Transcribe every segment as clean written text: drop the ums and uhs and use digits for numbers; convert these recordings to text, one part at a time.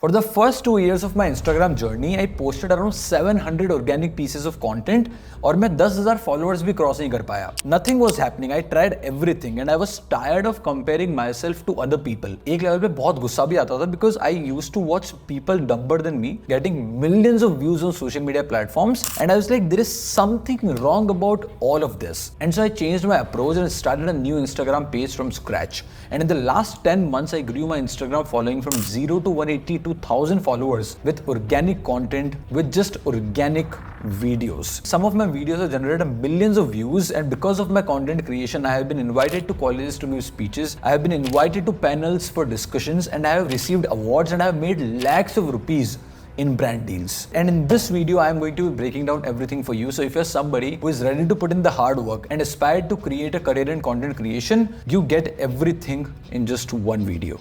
For the first 2 years of my Instagram journey, I posted around 700 organic pieces of content और मैं 10,000 followers भी cross नहीं कर पाया. Nothing was happening. I tried everything and I was tired of comparing myself to other people. एक level पे बहुत गुस्सा भी आता था because I used to watch people dumber than me getting millions of views on social media platforms and I was like, there is something wrong about all of this. And so I changed my approach and started a new Instagram page from scratch. And in the last 10 months, I grew my Instagram following from 0 to 180 to 1,000 followers with organic content, with just organic videos. Some of my videos have generated millions of views, and because of my content creation, I have been invited to colleges to give speeches, I have been invited to panels for discussions, and I have received awards, and I have made lakhs of rupees in brand deals. And in this video, I am going to be breaking down everything for you. So if you're somebody who is ready to put in the hard work and aspire to create a career in content creation, you get everything in just one video.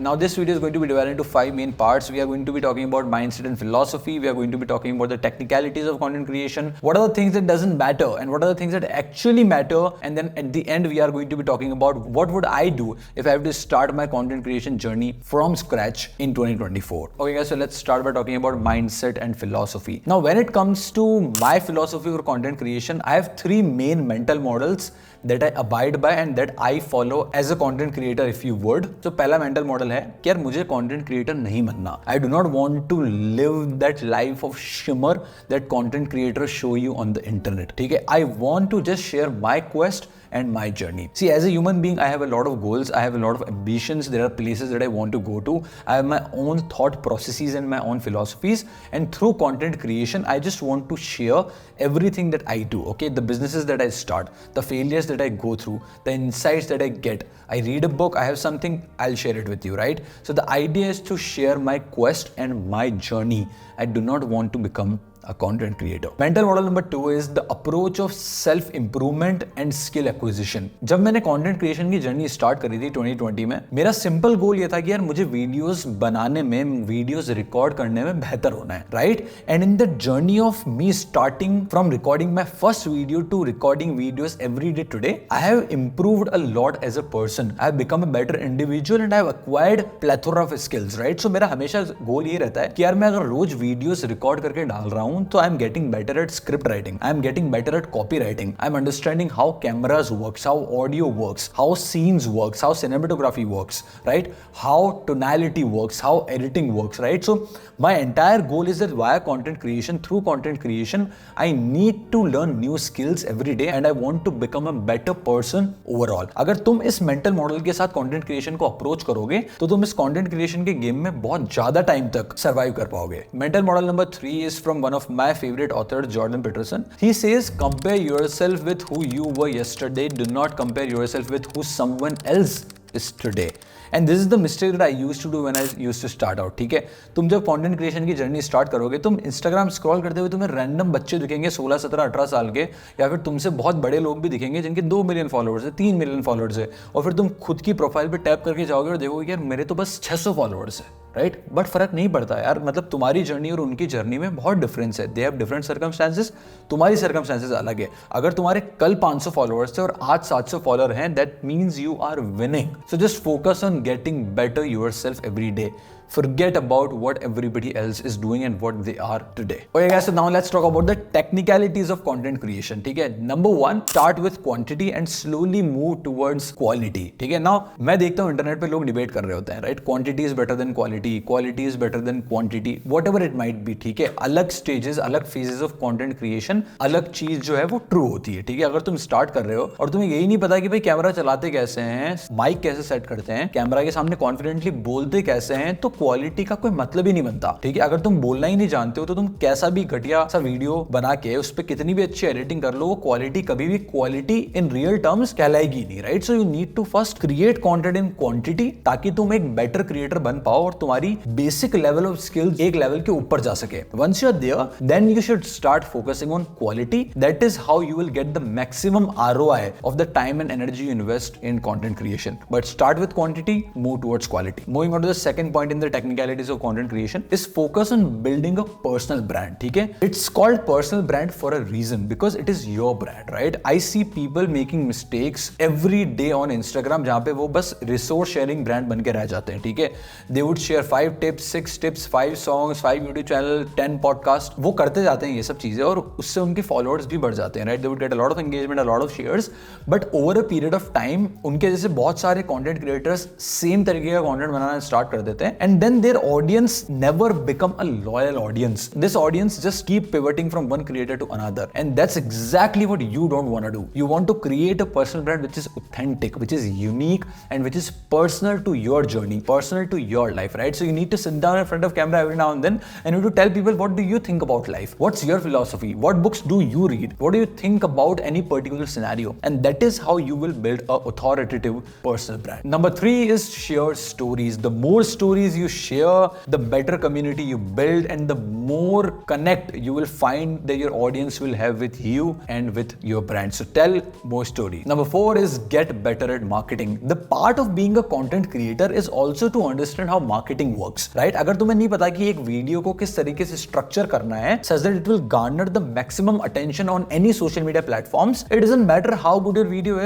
Now this video is going to be divided into 5 main parts. We are going to be talking about mindset and philosophy. We are going to be talking about the technicalities of content creation. What are the things that doesn't matter and what are the things that actually matter? And then at the end, we are going to be talking about what would I do if I have to start my content creation journey from scratch in 2024. Okay guys, so let's start by talking about mindset and philosophy. Now when it comes to my philosophy for content creation, I have 3 main mental models that I abide by and that I follow as a content creator if you would. So पहला mental model है कि यार मुझे content creator नहीं बनना. I do not want to live that life of shimmer that content creators show you on the internet. ठीक है? I want to just share my quest and my journey. See, as a human being, I have a lot of goals. I have a lot of ambitions. There are places that I want to go to. I have my own thought processes and my own philosophies. And through content creation, I just want to share everything that I do. Okay, the businesses that I start, the failures that I go through, the insights that I get. I read a book, I have something, I'll share it with you, right? So the idea is to share my quest and my journey. I do not want to become a content creator. Mental model number 2 is the approach of self improvement and skill acquisition. जब मैंने content creation की journey start करी थी 2020 में, मेरा simple गोल ये था कि यार मुझे वीडियोस बनाने में, वीडियोस रिकॉर्ड करने में बेहतर होना है, right? And in the journey of me starting from recording my first video to recording videos every day today, I have improved a lot as a person. I have become a better individual and I have acquired plethora of skills, right? So मेरा हमेशा गोल ये रहता है कि यार मैं अगर रोज videos record करके डाल रहा हूँ तो I am getting better at script writing, I am getting better at copy writing, I am understanding how cameras works, how audio works, how scenes works, how cinematography works, right? How tonality works, how editing works, right? So my entire goal is that via content creation, through content creation, I need to learn new skills every day and I want to become a better person overall. अगर तुम इस mental model के साथ content creation को approach करोगे तो तुम इस content creation के game में बहुत ज़्यादा time तक survive कर पाओगे. Mental model number 3 is from one of my favorite authors, Jordan Peterson. He says, compare yourself with who you were yesterday. Do not compare yourself with who someone else is today. And this is the mistake that I used to do when I used to start out. ठीक है, तुम जब content creation की journey start करोगे, तुम Instagram scroll करते हुए तुम्हें रैंडम बच्चे दिखेंगे 16, 17, 18 साल के, या फिर तुमसे बहुत बड़े लोग भी दिखेंगे जिनके 2 मिलियन फॉलोअर्स है, 3 मिलियन फॉलोअर्स है, और फिर तुम खुद की प्रोफाइल पे टैप करके जाओगे और देखोगे कि यार मेरे तो बस 600 फॉलोअर्स है, राइट? बट फर्क नहीं पड़ता यार, मतलब तुम्हारी जर्नी और उनकी जर्नी में बहुत डिफरेंस है. दे हैव डिफरेंट सर्कमस्टेंसेस, तुम्हारी सर्कमस्टेंसेस अलग है. अगर तुम्हारे कल 500 फॉलोअर्स थे और आज 700 फॉलोअर हैं, that means you are winning. So just focus on getting better yourself every day. Forget about what everybody else is doing and what they are today. Okay guys, so now let's talk about the technicalities of content creation. ठीक है, number 1, start with quantity and slowly move towards quality. ठीक है, now मैं देखता हूँ internet पे लोग debate कर रहे होते हैं, right? Quantity is better than quality, quality is better than quantity, whatever it might be. ठीक है, अलग stages, अलग phases of content creation, अलग चीज जो है वो true होती है. ठीक है, अगर तुम start कर रहे हो और तुम्हें यही नहीं पता कि भाई कैमरा चलाते कैसे हैं, माइक कैसे सेट करते हैं, कैमरा के सामने कॉन्फिडेंटली बोलते कैसे हैं, तो क्वालिटी का कोई मतलब ही नहीं बनता. ठीक है, अगर तुम बोलना ही नहीं जानते हो तो तुम कैसा भी घटिया सा वीडियो बना के उस पे कितनी भी अच्छी एडिटिंग कर लो, वो क्वालिटी कभी भी क्वालिटी इन रियल टर्म्स कहलाएगी नहीं, right? So you need to first create content in quantity ताकि तुम एक बेटर क्रिएटर बन पाओ और तुम्हारी बेसिक लेवल ऑफ स्किल्स एक लेवल के ऊपर जा सके. Once you are there, then you should start focusing on quality. That is how you will get the maximum ROI of the time and energy you invest in content creation. But start with quantity, move towards quality. Moving on to the second point in the the technicalities of content creation is focus on building a personal brand. ठीक है, it's called personal brand for a reason because it is your brand, right? I see people making mistakes every day on Instagram जहाँ पे वो बस resource sharing brand बन के रह जाते हैं. ठीक है, they would share 5 tips, 6 tips, 5 songs, 5 YouTube channel, 10 podcast. वो करते जाते हैं ये सब चीजें और उससे उनके followers भी बढ़ जाते हैं, right? They would get a lot of engagement, a lot of shares, but over a period of time उनके जैसे बहुत सारे content creators same तरीके का content बनाना start कर देते हैं and then their audience never become a loyal audience. This audience just keep pivoting from one creator to another and that's exactly what you don't want to do. You want to create a personal brand which is authentic, which is unique and which is personal to your journey, personal to your life, right? So you need to sit down in front of camera every now and then and you need to tell people what do you think about life? What's your philosophy? What books do you read? What do you think about any particular scenario? And that is how you will build a authoritative personal brand. Number 3 is share stories. The more stories you share, the better community you build and the more connect you will find that your audience will have with you and with your brand. So tell more stories. Number 4 is get better at marketing. The part of being a content creator is also to understand how marketing works, right? अगर तुम्हें नहीं पता कि एक video को किस तरीके से स्ट्रक्चर करना है such that it will garner the maximum attention on any social media platforms, it doesn't matter how good your video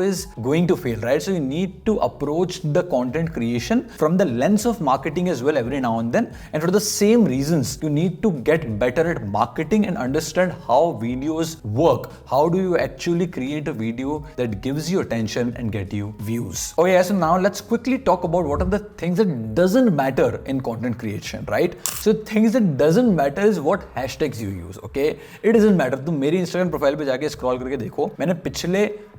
is going to fail, right? So you need to approach the content creation from the lens of marketing as well every now and then, and for the same reasons you need to get better at marketing and understand how videos work. How do you actually create a video that gives you attention and get you views? Okay, so now let's quickly talk about what are the things that doesn't matter in content creation, right? So things that doesn't matter is what hashtags you use, okay? It doesn't matter. तुम मेरी Instagram profile पे जाके scroll करके देखो, मैंने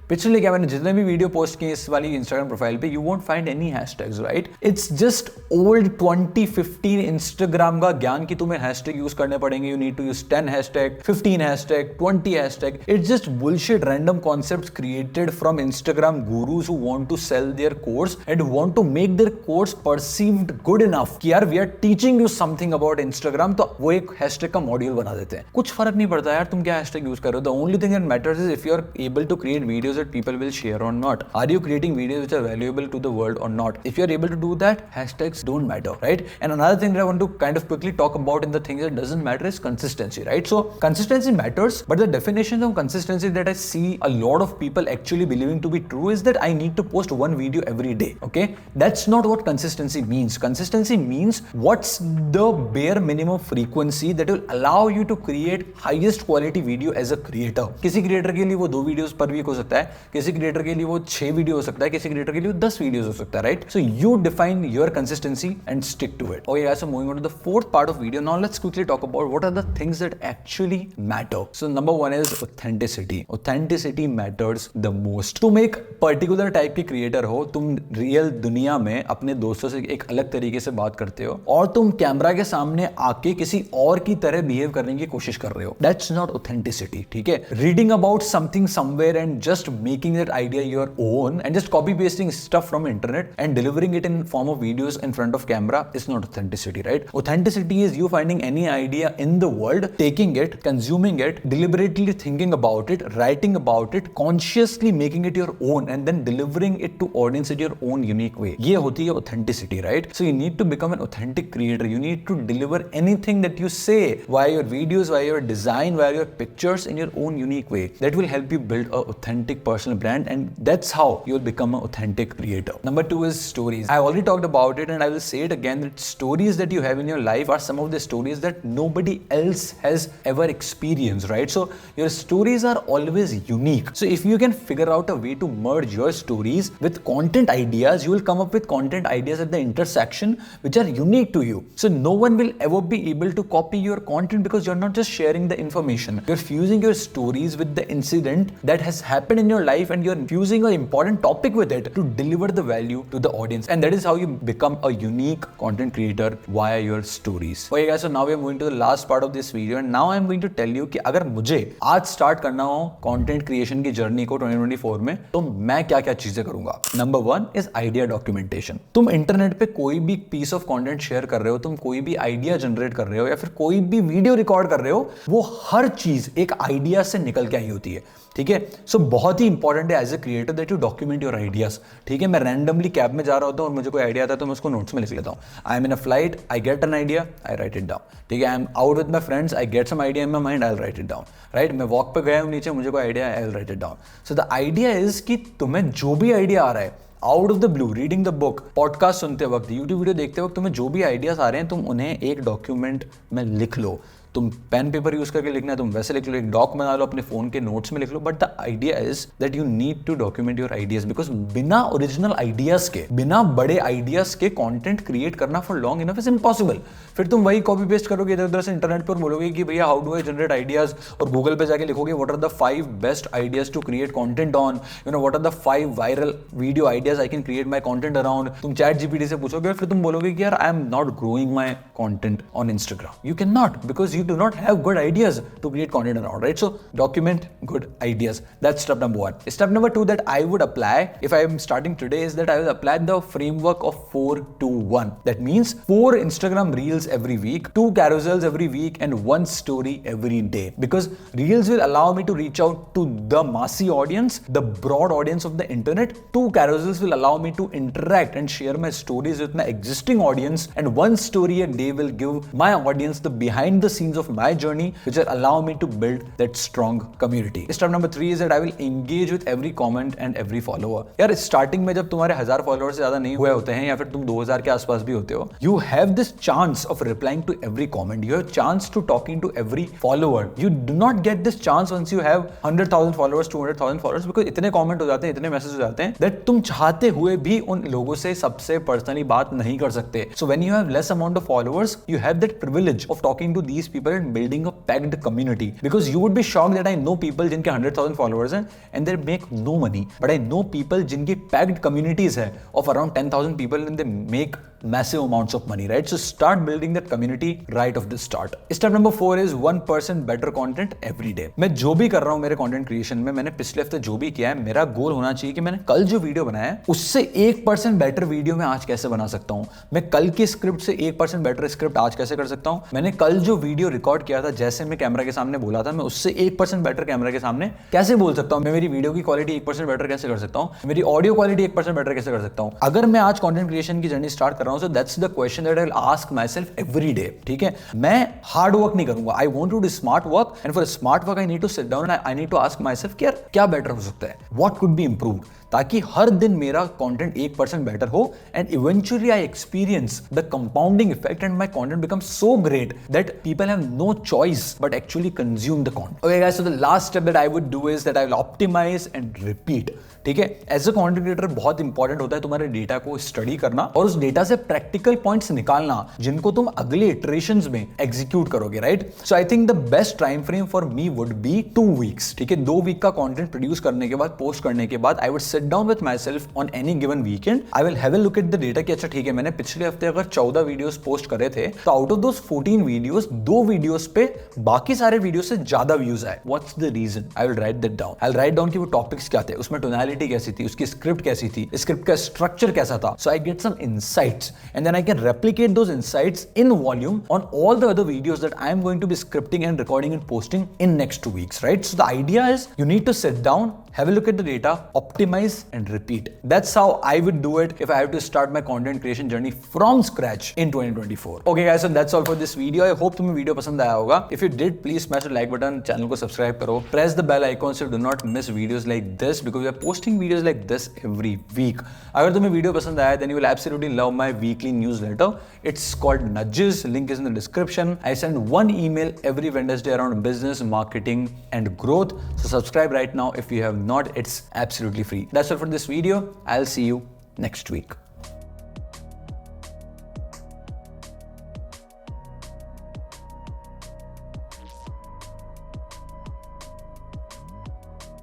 पिछले क्या मैंने जितने भी वीडियो पोस्ट किए इस वाली इंस्टाग्राम प्रोफाइल पे, you won't find any hashtags, right? It's just old 2015 Instagram का ज्ञान कि तुम्हें हैशटैग यूज करने पड़ेंगे. You need to use 10 hashtag, 15 hashtag, 20 hashtag. It's just bullshit random concepts created from Instagram gurus who want to sell their course and want to make their course perceived good enough कि यार we are teaching you something about Instagram, तो वो एक hashtag का module बना देते हैं. कुछ फर्क नहीं पड़ता यार तुम क्या हैशटैग यूज कर रहे हो. The only thing that matters is if you are able to create videos that people will share or not. Are you creating videos which are valuable to the world or not? If you are able to do that, hashtags don't matter, right? And another thing that I want to kind of quickly talk about in the things that doesn't matter is consistency, right? So consistency matters, but the definition of consistency that I see a lot of people actually believing to be true is that I need to post one video every day, okay? That's not what consistency means. Consistency means what's the bare minimum frequency that will allow you to create highest quality video as a creator. किसी creator के लिए वो 2 videos per week हो सकता है, किसी creator के लिए वो 6 वीडियो हो सकता है, किसी क्रिएटर के लिए वो 10 वीडियोस हो सकता है, right? So you define your consistency and stick to it. Okay guys, so moving on to the fourth part of video. Now let's quickly talk about what are the things that actually matter. So number 1 is authenticity. Authenticity matters the most. तुम एक particular type की creator हो, तुम real दुनिया में अपने दोस्तों से एक अलग तरीके से बात करते हो और तुम कैमरा के सामने आके किसी और की तरह बिहेव करने की कोशिश कर रहे हो. दैट्स नॉट ऑथेंटिसिटी, ठीक है? Reading about something somewhere and just making that idea your own and just copy pasting stuff from internet and delivering it in form of videos in front of camera is not authenticity, right? Authenticity is you finding any idea in the world, taking it, consuming it, deliberately thinking about it, writing about it, consciously making it your own and then delivering it to audience in your own unique way. ये होती है authenticity, right? So you need to become an authentic creator. You need to deliver anything that you say via your videos, via your design, via your pictures in your own unique way. That will help you build a authentic personal brand and that's how you'll become an authentic creator. Number 2 is stories. I already talked about it and I will say it again that stories that you have in your life are some of the stories that nobody else has ever experienced, right? So your stories are always unique. So if you can figure out a way to merge your stories with content ideas, you will come up with content ideas at the intersection which are unique to you. So no one will ever be able to copy your content because you're not just sharing the information. You're fusing your stories with the incident that has happened in your life and you're fusing an important topic with it to deliver the value to the audience, and that is how you become a unique content creator via your stories. Okay guys, so now we are moving to the last part of this video and now I'm going to tell you कि अगर मुझे आज start करना हो content creation की journey को 2024 में तो मैं क्या क्या चीजें करूंगा. Number 1 is idea documentation. तुम इंटरनेट पे कोई भी पीस ऑफ कंटेंट शेयर कर रहे हो, तुम कोई भी आइडिया जनरेट कर रहे हो या फिर कोई भी वीडियो रिकॉर्ड कर रहे हो, वो हर चीज एक आइडिया से निकल के आई होती है, ठीक है? सो बहुत ही ही इंपॉर्टेंट है as a creator that you document your ideas. ठीक है, मैं रैंडमली कैब में जा रहा होता हूँ और मुझे कोई आइडिया आता है तो मैं उसको नोट्स में लिख लेता हूँ। I am in a flight, I get an idea, I write it down. ठीक है, I am out with my friends, I get some idea in my mind, I write it down. Right, मैं walk पे गया हूँ नीचे, मुझे कोई idea, I write it down. So the idea is कि तुम्हें जो भी आइडिया आ रहा है out of the blue, reading the book, podcast सुनते वक्त, यूट्यूब वीडियो देखते वक्त, तुम्हें जो भी आइडियाज आ रहे हैं तुम उन्हें एक डॉक्यूमेंट में लिख लो। तुम पेन पेपर यूज करके लिखना है तुम वैसे लिख लो, एक डॉक बना लो, अपने फोन के नोट्स में लिख लो। But the idea is that you need to document your ideas, because बिना ओरिजिनल आइडियाज के, बिना बड़े आइडियाज के कंटेंट क्रिएट करना for long enough is impossible. फिर तुम वही कॉपी पेस्ट करोगे इधर उधर से इंटरनेट पर, बोलोगे कि भैया how do I generate ideas, और गूगल पे जाके लिखोगे what are the 5 best ideas to create content on, you know what are the 5 viral video ideas I can create my content around. तुम चैट जीपीटी से पूछोगे, फिर तुम बोलोगे कि यार I am not growing my content on Instagram. You can not, because you do not have good ideas to create content around, right? So document good ideas. That's step number 1. Step number 2 that I would apply if I am starting today is that I will apply the framework of 4-2-1. That means 4 Instagram reels every week, 2 carousels every week, and 1 story every day. Because reels will allow me to reach out to the massy audience, the broad audience of the internet. 2 carousels will allow me to interact and share my stories with my existing audience, and 1 story a day will give my audience the behind the scenes of my journey, which will allow me to build that strong community. Step number 3 is that I will engage with every comment and every follower. यार starting में जब तुम्हारे 1000 followers से ज्यादा नहीं हुए होते हैं या फिर तुम 2000 के आसपास भी होते हो, you have this chance of replying to every comment. You have chance to talking to every follower. You do not get this chance once you have 100,000 followers, 200,000 followers, because इतने कमेंट हो जाते हैं, इतने मैसेज हो जाते हैं that तुम चाहते हुए भी उन लोगों से सबसे पर्सनली बात नहीं कर सकते. So when you have less amount of followers, you have that privilege of talking to these people and building a packed community, because you would be shocked that I know people जिनके 100,000 followers हैं and they make no money, but I know people जिनकी packed communities है of around 10,000 people and they make massive amounts of money, right? So start building that community right off the start. Step number 4 is 1% better content every day. मैं जो भी कर रहा हूँ मेरे content creation में, मैंने पिछले हफ्ते जो भी किया है, मेरा गोल होना चाहिए कि मैंने कल जो वीडियो बनाया है उससे 1% बेटर वीडियो मैं आज कैसे बना सकता हूँ। मैं कल की स्क्रिप्ट से 1% बेटर स्क्रिप्ट आज कैसे कर सकता हूँ। मैंने कल जो वीडियो रिकॉर्ड किया था, जैसे मैं कैमरा के सामने बोला था, मैं उससे 1% बेटर कैमरा के सामने कैसे बोल सकता हूँ। मैं मेरी वीडियो की क्वालिटी 1% बेटर कैसे कर सकता हूँ, मेरी ऑडियो क्वालिटी 1% बेटर कैसे कर सकता हूँ। अगर मैं आज कंटेंट क्रिएशन की जर्नी स्टार्ट कर रहा हूँ, so that's the question that I will ask myself every day. ठीक है, मैं हार्ड वर्क नहीं करूंगा, I want to do smart work, and for smart work I need to sit down and I need to ask myself यार क्या better हो सकता है, व्हाट कुड बी इंप्रूव्ड, ताकि हर दिन मेरा कंटेंट 1% बेटर हो and eventually I experience the compounding effect and my content becomes so great that people have no choice but actually consume the content. Okay guys, so the last step that I would do is that I will optimise and repeat. ठीक है, as a content creator बहुत important होता है तुम्हारे data को study करना और उस डेटा से प्रैक्टिकल पॉइंट्स निकालना जिनको तुम अगले इटरेशंस में एग्जीक्यूट करोगे, right? So I think the best time frame for me would be 2 weeks. ठीक है, 2 वीक का कंटेंट प्रोड्यूस करने के बाद, पोस्ट करने के बाद, I would sit down with my self on any given weekend, I will have a look at the data कि अच्छा ठीक है, मैंने पिछले हफ्ते अगर 14 वीडियोस पोस्ट करे थे तो out of those 14 videos 2 videos पे बाकी सारे वीडियो से ज्यादा व्यूज आए। What's the reason? I will write that down. I will write down कि वो टॉपिक्स क्या थे, उसमें टोनैलिटी कैसी थी, उसकी स्क्रिप्ट कैसी थी, स्क्रिप्ट का स्ट्रक्चर कैसा था। So I get some insights and then I can replicate those insights in volume on all the other videos that I am going to be scripting and recording and posting in next 2 weeks, right? So the idea is you need to sit down, have a look at the data, optimize and repeat. That's how I would do it if I have to start my content creation journey from scratch in 2024. Okay guys, so that's all for this video. I hope तुम्हें video पसंद आया होगा. If you did, please smash the like button, channel को subscribe करो, press the bell icon so do not miss videos like this because we are posting videos like this every week. अगर तुम्हें video पसंद आया then you will absolutely love my weekly newsletter. It's called Nudges. Link is in the description. I send 1 email every Wednesday around business, marketing and growth. So subscribe right now if you have not. It's absolutely free. That's all for this video. I'll see you next week.